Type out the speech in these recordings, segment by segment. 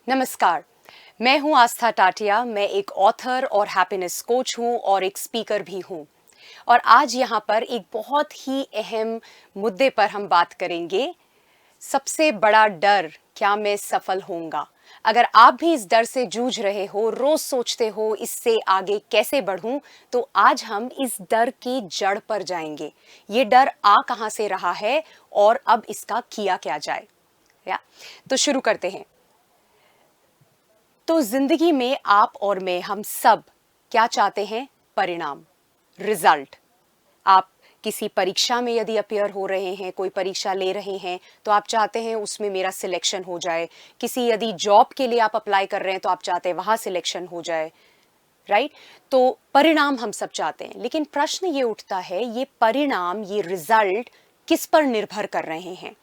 नमस्कार, मैं हूं आस्था टाटिया। मैं एक ऑथर और हैप्पीनेस कोच हूं और एक स्पीकर भी हूं। और आज यहां पर एक बहुत ही अहम मुद्दे पर हम बात करेंगे। सबसे बड़ा डर, क्या मैं सफल होऊंगा? अगर आप भी इस डर से जूझ रहे हो, रोज सोचते हो इससे आगे कैसे बढ़ूं, तो आज हम इस डर की जड़ पर जाएंगे। ये डर आ कहां से रहा है और अब इसका किया क्या जाए। तो शुरू करते हैं। तो जिंदगी में आप और मैं, हम सब क्या चाहते हैं? परिणाम, रिजल्ट। आप किसी परीक्षा में यदि अपियर हो रहे हैं, कोई परीक्षा ले रहे हैं, तो आप चाहते हैं उसमें मेरा सिलेक्शन हो जाए। किसी यदि जॉब के लिए आप अप्लाई कर रहे हैं तो आप चाहते हैं वहां सिलेक्शन हो जाए, राइट? तो परिणाम हम सब चाहते हैं, लेकिन प्रश्न ये उठता है, ये परिणाम, ये रिजल्ट किस पर निर्भर कर रहे हैं?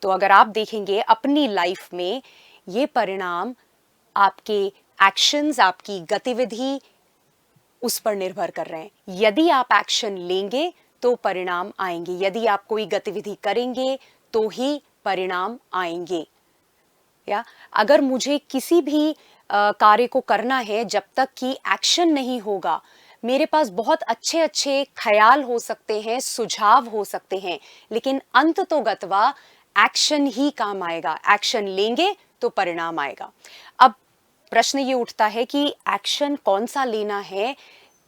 तो अगर आप देखेंगे अपनी लाइफ में, ये परिणाम आपके एक्शंस, आपकी गतिविधि, उस पर निर्भर कर रहे हैं। यदि आप एक्शन लेंगे तो परिणाम आएंगे, यदि आप कोई गतिविधि करेंगे तो ही परिणाम आएंगे। या अगर मुझे किसी भी कार्य को करना है, जब तक कि एक्शन नहीं होगा, मेरे पास बहुत अच्छे अच्छे ख्याल हो सकते हैं, सुझाव हो सकते हैं, लेकिन अंत तो गत्वा एक्शन ही काम आएगा। एक्शन लेंगे तो परिणाम आएगा। अब प्रश्न ये उठता है कि एक्शन कौन सा लेना है,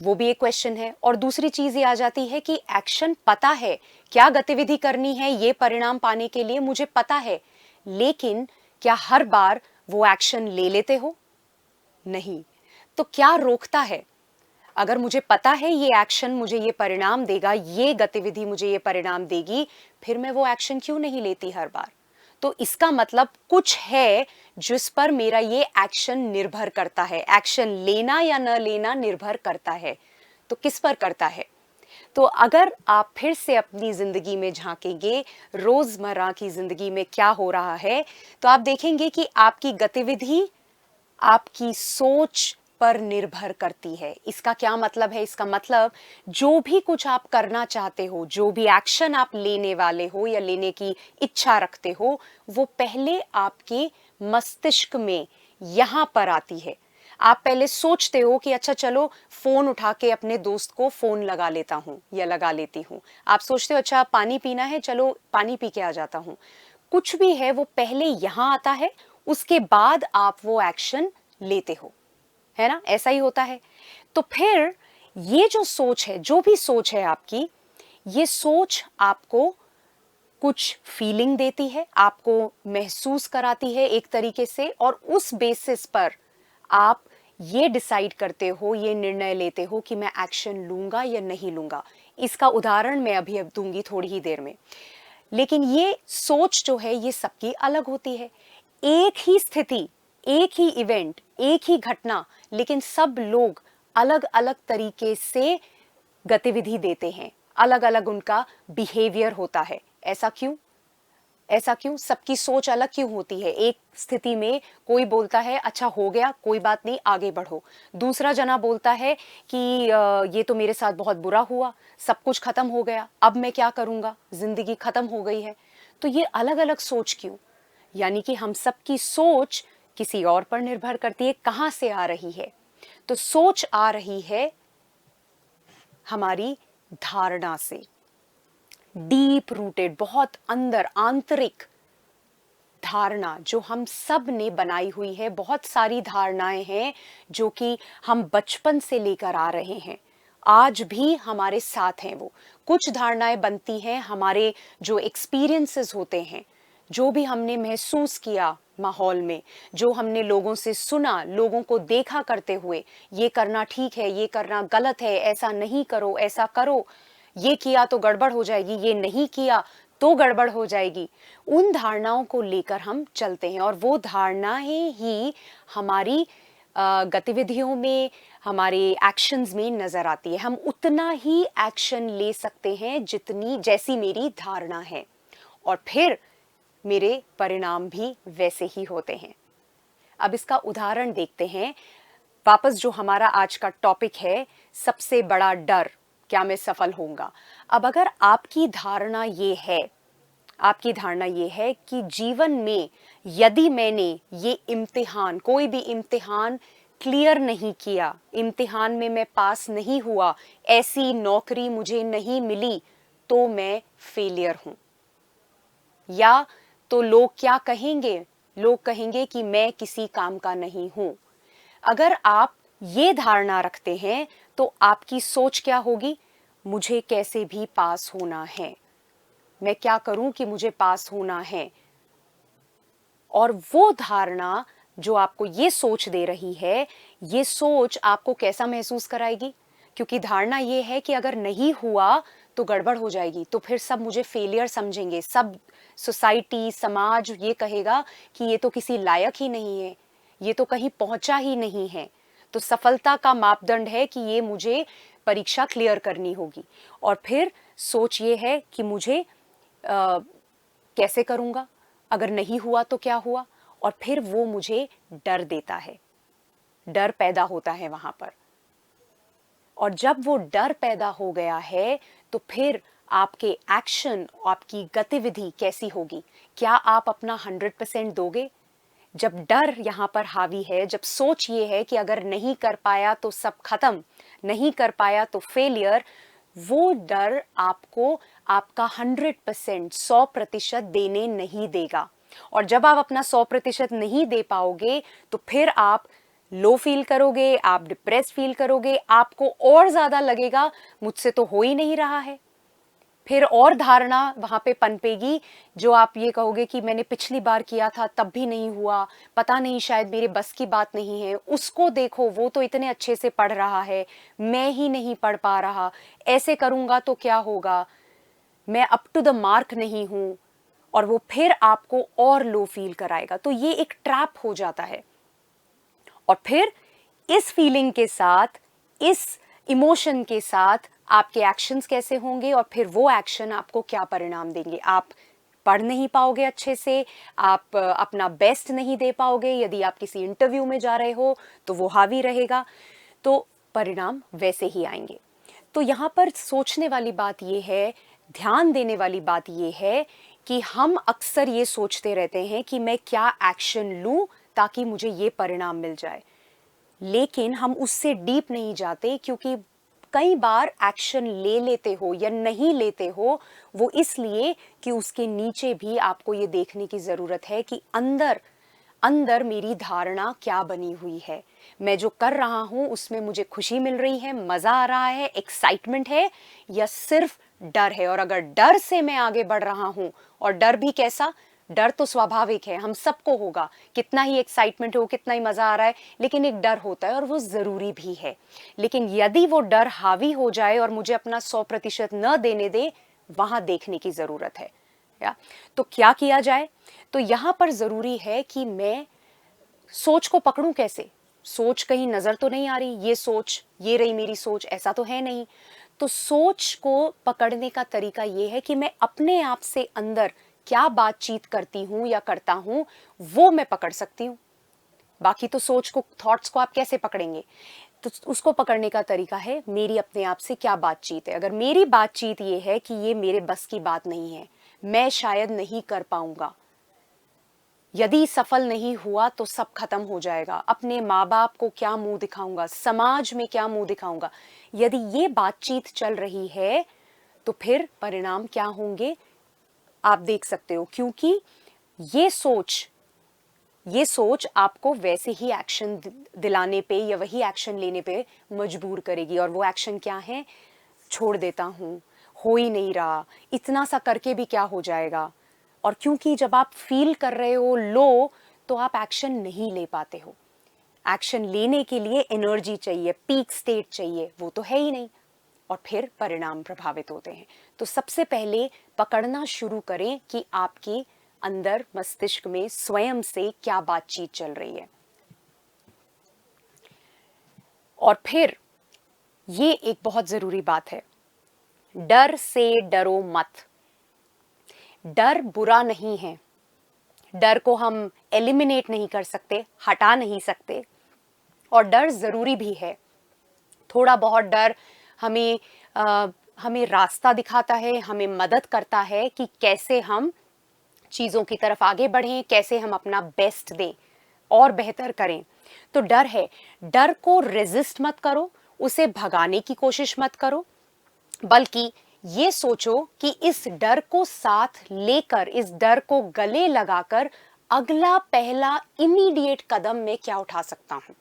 वो भी एक क्वेश्चन है। और दूसरी चीज ये आ जाती है कि एक्शन पता है, क्या गतिविधि करनी है ये परिणाम पाने के लिए मुझे पता है, लेकिन क्या हर बार वो एक्शन ले लेते हो? नहीं। तो क्या रोकता है? अगर मुझे पता है ये एक्शन मुझे ये परिणाम देगा, ये गतिविधि मुझे ये परिणाम देगी, फिर मैं वो एक्शन क्यों नहीं लेती हर बार? तो इसका मतलब कुछ है जिस पर मेरा ये एक्शन निर्भर करता है। एक्शन लेना या न लेना निर्भर करता है। तो किस पर करता है? तो अगर आप फिर से अपनी जिंदगी में झांकेंगे, रोजमर्रा की जिंदगी में क्या हो रहा है, तो आप देखेंगे कि आपकी गतिविधि आपकी सोच पर निर्भर करती है। इसका क्या मतलब है? इसका मतलब जो भी कुछ आप करना चाहते हो, जो भी एक्शन आप लेने वाले हो या लेने की इच्छा रखते हो, वो पहले आपके मस्तिष्क में यहां पर आती है। आप पहले सोचते हो कि अच्छा चलो फोन उठा के अपने दोस्त को फोन लगा लेता हूं या लगा लेती हूं। आप सोचते हो अच्छा पानी पीना है, चलो पानी पी के आ जाता हूं। कुछ भी है वो पहले यहां आता है, उसके बाद आप वो एक्शन लेते हो, है ना? ऐसा ही होता है। तो फिर ये जो सोच है, जो भी सोच है आपकी, ये सोच आपको कुछ फीलिंग देती है, आपको महसूस कराती है एक तरीके से, और उस बेसिस पर आप ये डिसाइड करते हो, ये निर्णय लेते हो कि मैं एक्शन लूंगा या नहीं लूंगा। इसका उदाहरण मैं अभी अब दूंगी थोड़ी ही देर में। लेकिन ये सोच जो है ये सबकी अलग होती है। एक ही स्थिति, एक ही इवेंट, एक ही घटना, लेकिन सब लोग अलग अलग तरीके से गतिविधि देते हैं, अलग अलग उनका बिहेवियर होता है। ऐसा क्यों? ऐसा क्यों? सबकी सोच अलग क्यों होती है? एक स्थिति में कोई बोलता है अच्छा हो गया, कोई बात नहीं, आगे बढ़ो। दूसरा जना बोलता है कि ये तो मेरे साथ बहुत बुरा हुआ, सब कुछ खत्म हो गया, अब मैं क्या करूंगा, जिंदगी खत्म हो गई है। तो ये अलग अलग सोच क्यों? यानी कि हम सबकी सोच किसी और पर निर्भर करती है। कहां से आ रही है? तो सोच आ रही है हमारी धारणा से, डीप रूटेड, बहुत अंदर, आंतरिक धारणा जो हम सब ने बनाई हुई है। बहुत सारी धारणाएं हैं जो कि हम बचपन से लेकर आ रहे हैं, आज भी हमारे साथ हैं। वो कुछ धारणाएं बनती हैं हमारे जो एक्सपीरियंसेस होते हैं, जो भी हमने महसूस किया माहौल में, जो हमने लोगों से सुना, लोगों को देखा करते हुए, ये करना ठीक है, ये करना गलत है, ऐसा नहीं करो, ऐसा करो, ये किया तो गड़बड़ हो जाएगी, ये नहीं किया तो गड़बड़ हो जाएगी। उन धारणाओं को लेकर हम चलते हैं और वो धारणाएं ही हमारी गतिविधियों में, हमारे एक्शंस में नजर आती है। हम उतना ही एक्शन ले सकते हैं जितनी, जैसी मेरी धारणा है, और फिर मेरे परिणाम भी वैसे ही होते हैं। अब इसका उदाहरण देखते हैं। वापस जो हमारा आज का टॉपिक है, सबसे बड़ा डर, क्या मैं सफल होऊंगा? अब अगर आपकी धारणा ये है, आपकी धारणा ये है कि जीवन में यदि मैंने ये इम्तिहान, कोई भी इम्तिहान क्लियर नहीं किया, इम्तिहान में मैं पास नहीं हुआ, ऐसी नौकरी मुझे नहीं मिली, तो मैं फेलियर हूं। या तो लोग क्या कहेंगे? लोग कहेंगे कि मैं किसी काम का नहीं हूं। अगर आप ये धारणा रखते हैं तो आपकी सोच क्या होगी? मुझे कैसे भी पास होना है, मैं क्या करूं कि मुझे पास होना है। और वो धारणा जो आपको ये सोच दे रही है, ये सोच आपको कैसा महसूस कराएगी? क्योंकि धारणा ये है कि अगर नहीं हुआ तो गड़बड़ हो जाएगी, तो फिर सब मुझे फेलियर समझेंगे, सब सोसाइटी, समाज ये कहेगा कि ये तो किसी लायक ही नहीं है, ये तो कहीं पहुंचा ही नहीं है। तो सफलता का मापदंड है कि ये मुझे परीक्षा क्लियर करनी होगी। और फिर सोच ये है कि मुझे कैसे करूंगा, अगर नहीं हुआ तो क्या हुआ। और फिर वो मुझे डर देता है, डर पैदा होता है वहां पर। और जब वो डर पैदा हो गया है तो फिर आपके एक्शन, आपकी गतिविधि कैसी होगी? क्या आप अपना 100% दोगे? जब डर यहाँ पर हावी है, जब सोच ये है कि अगर नहीं कर पाया तो सब खत्म, नहीं कर पाया तो फेलियर, वो डर आपको आपका 100%, 100% देने नहीं देगा। और जब आप अपना 100% नहीं दे पाओगे तो फिर आप लो फील करोगे, आप डिप्रेस फील करोगे, आपको और ज्यादा लगेगा मुझसे तो हो ही नहीं रहा है। फिर और धारणा वहां पे पनपेगी, जो आप ये कहोगे कि मैंने पिछली बार किया था तब भी नहीं हुआ, पता नहीं शायद मेरे बस की बात नहीं है, उसको देखो वो तो इतने अच्छे से पढ़ रहा है, मैं ही नहीं पढ़ पा रहा, ऐसे करूंगा तो क्या होगा, मैं अप टू द मार्क नहीं हूं। और वो फिर आपको और लो फील कराएगा। तो ये एक ट्रैप हो जाता है। और फिर इस फीलिंग के साथ, इस इमोशन के साथ आपके एक्शंस कैसे होंगे और फिर वो एक्शन आपको क्या परिणाम देंगे? आप पढ़ नहीं पाओगे अच्छे से, आप अपना बेस्ट नहीं दे पाओगे, यदि आप किसी इंटरव्यू में जा रहे हो तो वो हावी रहेगा, तो परिणाम वैसे ही आएंगे। तो यहाँ पर सोचने वाली बात ये है, ध्यान देने वाली बात ये है कि हम अक्सर ये सोचते रहते हैं कि मैं क्या एक्शन लूं ताकि मुझे ये परिणाम मिल जाए, लेकिन हम उससे डीप नहीं जाते। क्योंकि कई बार एक्शन ले लेते हो या नहीं लेते हो वो इसलिए कि उसके नीचे भी आपको ये देखने की जरूरत है कि अंदर अंदर मेरी धारणा क्या बनी हुई है, मैं जो कर रहा हूं उसमें मुझे खुशी मिल रही है, मजा आ रहा है, एक्साइटमेंट है, या सिर्फ डर है। और अगर डर से मैं आगे बढ़ रहा हूं, और डर भी कैसा, डर तो स्वाभाविक है, हम सबको होगा, कितना ही एक्साइटमेंट हो, कितना ही मजा आ रहा है, लेकिन एक डर होता है और वो जरूरी भी है। लेकिन यदि वो डर हावी हो जाए और मुझे अपना 100% न देने दे, वहां देखने की जरूरत है। या तो क्या किया जाए? तो यहां पर जरूरी है कि मैं सोच को पकड़ूं कैसे। सोच कहीं नजर तो नहीं आ रही, ये सोच, ये रही मेरी सोच, ऐसा तो है नहीं। तो सोच को पकड़ने का तरीका ये है कि मैं अपने आप से अंदर क्या बातचीत करती हूं या करता हूं, वो मैं पकड़ सकती हूं। बाकी तो सोच को, थॉट्स को आप कैसे पकड़ेंगे? तो उसको पकड़ने का तरीका है मेरी अपने आप से क्या बातचीत है। अगर मेरी बातचीत ये है कि ये मेरे बस की बात नहीं है, मैं शायद नहीं कर पाऊंगा, यदि सफल नहीं हुआ तो सब खत्म हो जाएगा, अपने माँ बाप को क्या मुंह दिखाऊंगा, समाज में क्या मुंह दिखाऊंगा, यदि ये बातचीत चल रही है तो फिर परिणाम क्या होंगे आप देख सकते हो। क्योंकि ये सोच आपको वैसे ही एक्शन दिलाने पे या वही एक्शन लेने पे मजबूर करेगी। और वो एक्शन क्या है? छोड़ देता हूं, हो ही नहीं रहा, इतना सा करके भी क्या हो जाएगा। और क्योंकि जब आप फील कर रहे हो लो, तो आप एक्शन नहीं ले पाते हो। एक्शन लेने के लिए एनर्जी चाहिए, पीक स्टेट चाहिए, वो तो है ही नहीं। और फिर परिणाम प्रभावित होते हैं। तो सबसे पहले पकड़ना शुरू करें कि आपके अंदर मस्तिष्क में स्वयं से क्या बातचीत चल रही है। और फिर ये एक बहुत जरूरी बात है, डर से डरो मत। डर बुरा नहीं है, डर को हम एलिमिनेट नहीं कर सकते, हटा नहीं सकते, और डर जरूरी भी है। थोड़ा बहुत डर हमें हमें रास्ता दिखाता है, हमें मदद करता है कि कैसे हम चीज़ों की तरफ आगे बढ़ें, कैसे हम अपना बेस्ट दें और बेहतर करें। तो डर है, डर को रेजिस्ट मत करो, उसे भगाने की कोशिश मत करो, बल्कि ये सोचो कि इस डर को साथ लेकर, इस डर को गले लगाकर अगला पहला इमीडिएट कदम मैं क्या उठा सकता हूं।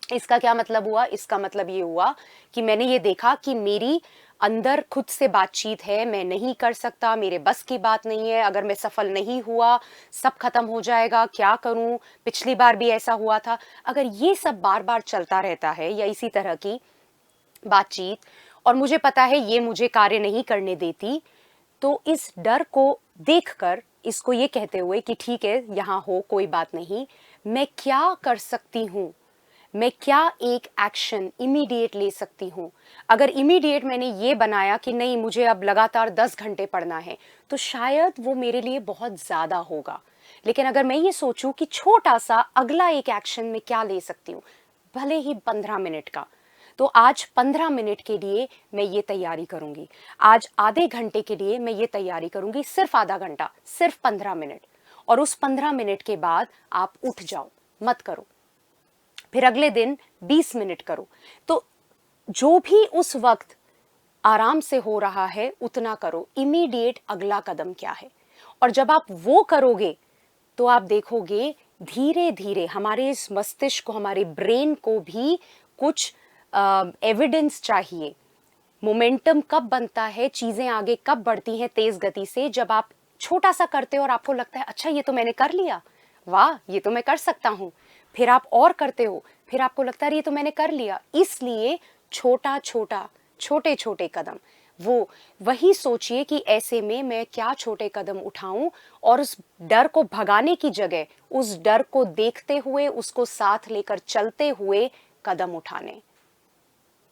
इसका क्या मतलब हुआ? इसका मतलब ये हुआ कि मैंने ये देखा कि मेरी अंदर खुद से बातचीत है, मैं नहीं कर सकता, मेरे बस की बात नहीं है, अगर मैं सफल नहीं हुआ सब खत्म हो जाएगा, क्या करूं, पिछली बार भी ऐसा हुआ था। अगर ये सब बार बार चलता रहता है या इसी तरह की बातचीत, और मुझे पता है ये मुझे कार्य नहीं करने देती, तो इस डर को देखकर, इसको ये कहते हुए कि ठीक है यहां हो, कोई बात नहीं, मैं क्या कर सकती हूं, मैं क्या एक एक्शन इमीडिएट ले सकती हूं। अगर इमीडिएट मैंने ये बनाया कि नहीं मुझे अब लगातार 10 घंटे पढ़ना है, तो शायद वो मेरे लिए बहुत ज्यादा होगा। लेकिन अगर मैं ये सोचूं कि छोटा सा अगला एक एक्शन में क्या ले सकती हूँ, भले ही 15 मिनट का, तो आज 15 मिनट के लिए मैं ये तैयारी करूंगी, आज आधे घंटे के लिए मैं ये तैयारी करूंगी, सिर्फ आधा घंटा, सिर्फ 15 मिनट, और उस 15 मिनट के बाद आप उठ जाओ, मत करो। फिर अगले दिन 20 मिनट करो। तो जो भी उस वक्त आराम से हो रहा है उतना करो, इमीडिएट अगला कदम क्या है। और जब आप वो करोगे तो आप देखोगे धीरे धीरे हमारे इस मस्तिष्क को, हमारे ब्रेन को भी कुछ एविडेंस चाहिए। मोमेंटम कब बनता है, चीजें आगे कब बढ़ती हैं तेज गति से, जब आप छोटा सा करते हो और आपको लगता है अच्छा ये तो मैंने कर लिया, वाह ये तो मैं कर सकता हूं, फिर आप और करते हो, फिर आपको लगता है ये तो मैंने कर लिया। इसलिए छोटा छोटा, छोटे छोटे कदम, वो वही सोचिए कि ऐसे में मैं क्या छोटे कदम उठाऊं, और उस डर को भगाने की जगह उस डर को देखते हुए, उसको साथ लेकर चलते हुए कदम उठाने।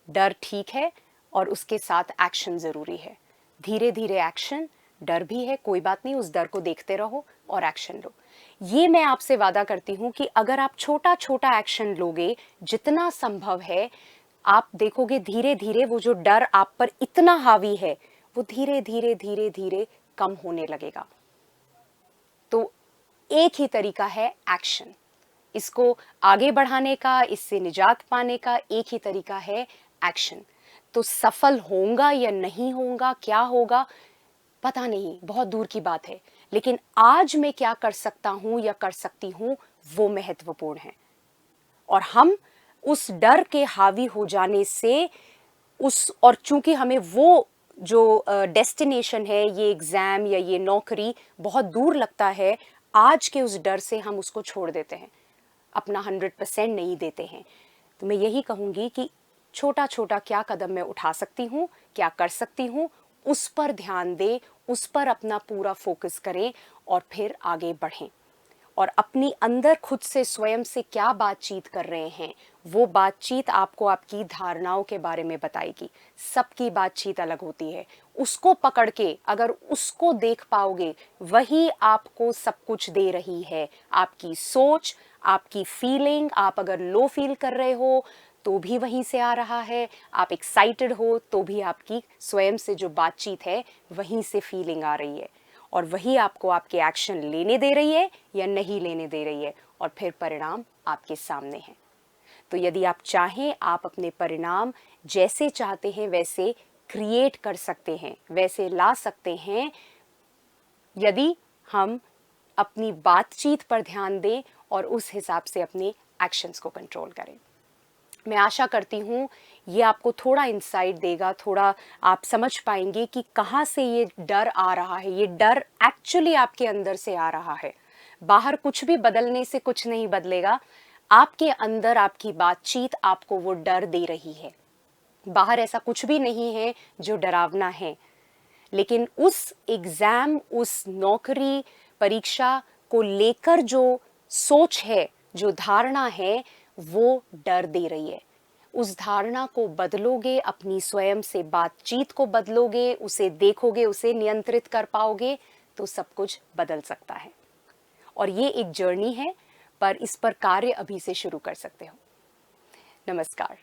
डर ठीक है और उसके साथ एक्शन जरूरी है। धीरे धीरे एक्शन, डर भी है कोई बात नहीं, उस डर को देखते रहो और एक्शन लो। ये मैं आपसे वादा करती हूं कि अगर आप छोटा छोटा एक्शन लोगे, जितना संभव है, आप देखोगे धीरे धीरे वो जो डर आप पर इतना हावी है वो धीरे धीरे धीरे धीरे कम होने लगेगा। तो एक ही तरीका है एक्शन, इसको आगे बढ़ाने का, इससे निजात पाने का एक ही तरीका है एक्शन। तो सफल होगा या नहीं होगा, क्या होगा पता नहीं, बहुत दूर की बात है, लेकिन आज मैं क्या कर सकता हूं या कर सकती हूं वो महत्वपूर्ण है। और हम उस डर के हावी हो जाने से और चूंकि हमें वो जो डेस्टिनेशन है, ये एग्जाम या ये नौकरी बहुत दूर लगता है, आज के उस डर से हम उसको छोड़ देते हैं, अपना 100% नहीं देते हैं। तो मैं यही कहूंगी कि छोटा छोटा क्या कदम मैं उठा सकती हूँ, क्या कर सकती हूँ, उस पर ध्यान दें, उस पर अपना पूरा फोकस करें और फिर आगे बढ़ें। और अपनी अंदर खुद से, स्वयं से क्या बातचीत कर रहे हैं, वो बातचीत आपको आपकी धारणाओं के बारे में बताएगी। सबकी बातचीत अलग होती है, उसको पकड़ के अगर उसको देख पाओगे, वही आपको सब कुछ दे रही है। आपकी सोच, आपकी फीलिंग, आप अगर लो फील कर रहे हो तो भी वहीं से आ रहा है, आप एक्साइटेड हो तो भी आपकी स्वयं से जो बातचीत है वहीं से फीलिंग आ रही है, और वही आपको आपके एक्शन लेने दे रही है या नहीं लेने दे रही है, और फिर परिणाम आपके सामने है। तो यदि आप चाहें, आप अपने परिणाम जैसे चाहते हैं वैसे क्रिएट कर सकते हैं, वैसे ला सकते हैं, यदि हम अपनी बातचीत पर ध्यान दें और उस हिसाब से अपने एक्शंस को कंट्रोल करें। मैं आशा करती हूँ ये आपको थोड़ा इंसाइट देगा, थोड़ा आप समझ पाएंगे कि कहाँ से ये डर आ रहा है। ये डर एक्चुअली आपके अंदर से आ रहा है, बाहर कुछ भी बदलने से कुछ नहीं बदलेगा, आपके अंदर आपकी बातचीत आपको वो डर दे रही है। बाहर ऐसा कुछ भी नहीं है जो डरावना है, लेकिन उस एग्जाम, उस नौकरी परीक्षा को लेकर जो सोच है, जो धारणा है, वो डर दे रही है। उस धारणा को बदलोगे, अपनी स्वयं से बातचीत को बदलोगे, उसे देखोगे, उसे नियंत्रित कर पाओगे, तो सब कुछ बदल सकता है। और ये एक जर्नी है, पर इस पर कार्य अभी से शुरू कर सकते हो। नमस्कार।